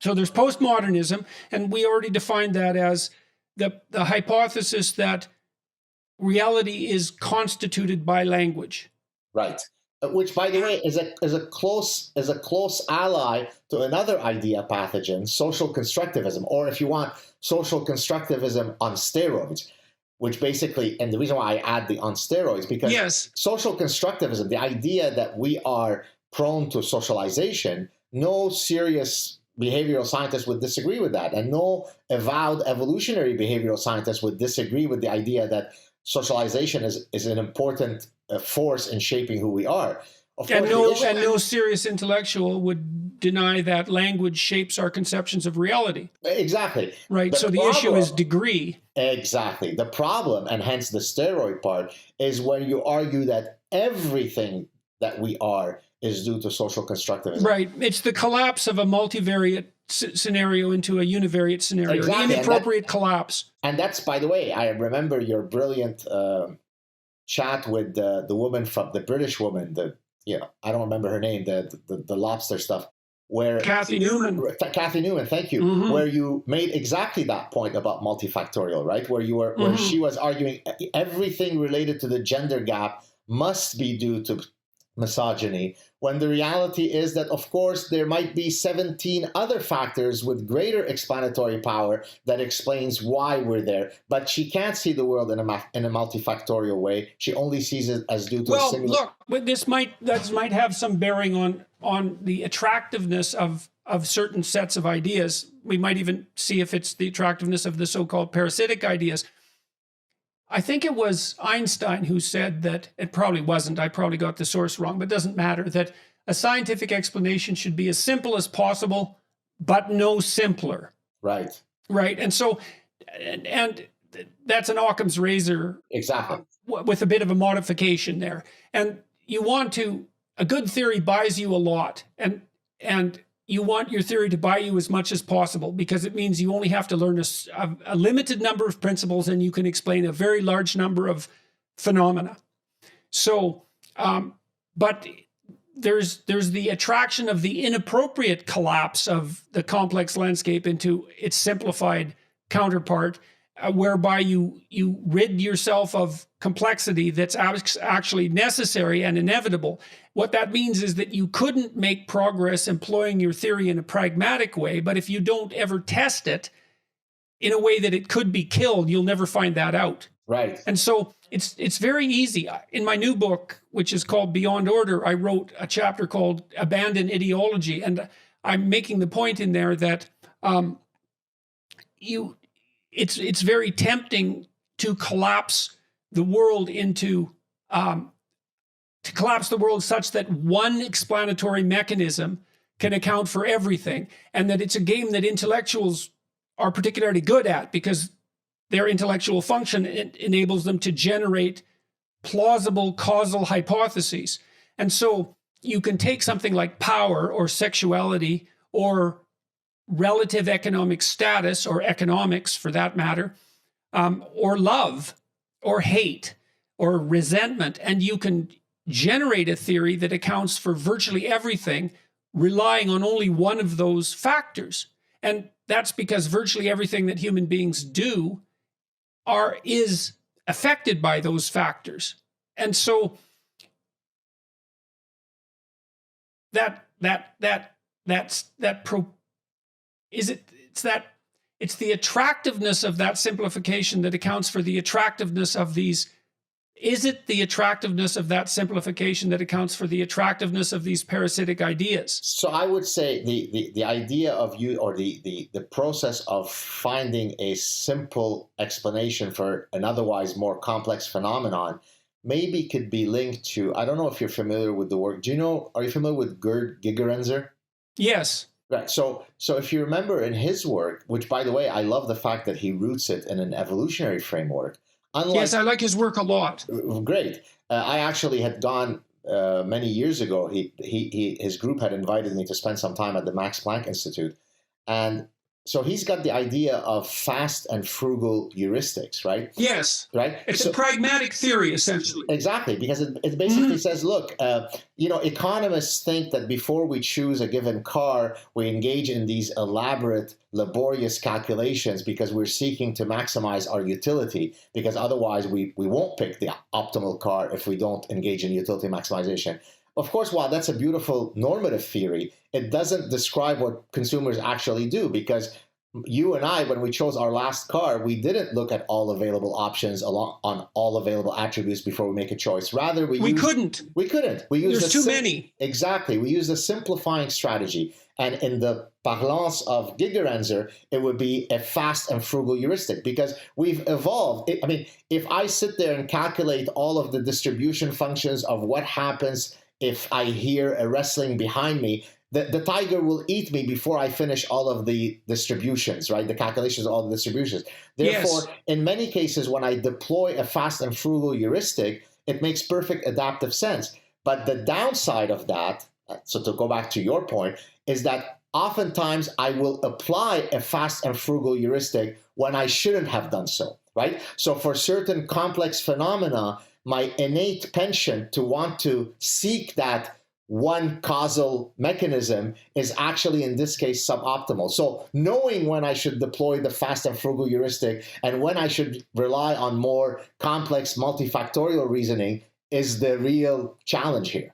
So there's postmodernism, and we already defined that as the hypothesis that reality is constituted by language. Right. Which, by the way, is a close ally to another idea pathogen, social constructivism, or if you want, social constructivism on steroids, which basically, and the reason why I add the on steroids, because Yes. social constructivism, the idea that we are prone to socialization, no serious behavioral scientist would disagree with that, and no avowed evolutionary behavioral scientist would disagree with the idea that socialization is an important force in shaping who we are. And no serious intellectual would deny that language shapes our conceptions of reality. Exactly. Right. So the issue is degree. Exactly. The problem, and hence the steroid part, is when you argue that everything that we are is due to social constructivism. Right. It's the collapse of a multivariate scenario into a univariate scenario. Exactly. Inappropriate collapse. And that's, by the way, I remember your brilliant chat with the woman from the British woman, I don't remember her name, the lobster stuff, where Kathy Newman. Kathy Newman, thank you. Mm-hmm. Where you made exactly that point about multifactorial, right? Where you were, where she was arguing everything related to the gender gap must be due to misogyny, when the reality is that, of course, there might be 17 other factors with greater explanatory power that explains why we're there. But she can't see the world in a multifactorial way. She only sees it as due to a single... Well, look, this might have some bearing on the attractiveness of certain sets of ideas. We might even see if it's the attractiveness of the so-called parasitic ideas. I think it was Einstein who said that, it probably wasn't, I probably got the source wrong, but it doesn't matter, that a scientific explanation should be as simple as possible, but no simpler. Right. Right. And so, and that's an Occam's razor. Exactly. With a bit of a modification there. And you want to, a good theory buys you a lot, and you want your theory to buy you as much as possible, because it means you only have to learn a limited number of principles, and you can explain a very large number of phenomena. So, but there's the attraction of the inappropriate collapse of the complex landscape into its simplified counterpart, whereby you rid yourself of complexity that's actually necessary and inevitable. What that means is that you couldn't make progress employing your theory in a pragmatic way, but if you don't ever test it in a way that it could be killed, you'll never find that out. Right. And so it's very easy. In my new book, which is called Beyond Order, I wrote a chapter called Abandon Ideology, and I'm making the point in there that it's very tempting to collapse the world into such that one explanatory mechanism can account for everything, and that it's a game that intellectuals are particularly good at, because their intellectual function enables them to generate plausible causal hypotheses. And so you can take something like power or sexuality or relative economic status, or economics for that matter, or love or hate or resentment, and you can generate a theory that accounts for virtually everything, relying on only one of those factors. And that's because virtually everything that human beings do is affected by those factors. And so it's the attractiveness of that simplification that accounts for the attractiveness of these. Is it the attractiveness of that simplification that accounts for the attractiveness of these parasitic ideas? So I would say the idea of you, or the process of finding a simple explanation for an otherwise more complex phenomenon maybe could be linked to, I don't know if you're familiar with the work. Are you familiar with Gerd Gigerenzer? Yes. Right. So if you remember in his work, which, by the way, I love the fact that he roots it in an evolutionary framework. Yes, I like his work a lot. Great. I actually had gone many years ago. His group had invited me to spend some time at the Max Planck Institute, and So he's got the idea of fast and frugal heuristics, right? Yes. Right. It's so, a pragmatic theory, essentially. Exactly, because it basically says, look, economists think that before we choose a given car, we engage in these elaborate, laborious calculations because we're seeking to maximize our utility, because otherwise we won't pick the optimal car if we don't engage in utility maximization. Of course, while that's a beautiful normative theory, it doesn't describe what consumers actually do, because you and I, when we chose our last car, we didn't look at all available options on all available attributes before we make a choice. Rather, we couldn't. We used There's too many. Exactly. We used a simplifying strategy. And in the parlance of Gigerenzer, it would be a fast and frugal heuristic, because we've evolved. I mean, if I sit there and calculate all of the distribution functions of what happens if I hear a wrestling behind me, the tiger will eat me before I finish all of the distributions, right? The calculations of all the distributions. Therefore, in many cases, when I deploy a fast and frugal heuristic, it makes perfect adaptive sense. But the downside of that, so to go back to your point, is that oftentimes I will apply a fast and frugal heuristic when I shouldn't have done so, right? So for certain complex phenomena, my innate penchant to want to seek that one causal mechanism is actually, in this case, suboptimal. So knowing when I should deploy the fast and frugal heuristic and when I should rely on more complex multifactorial reasoning is the real challenge here.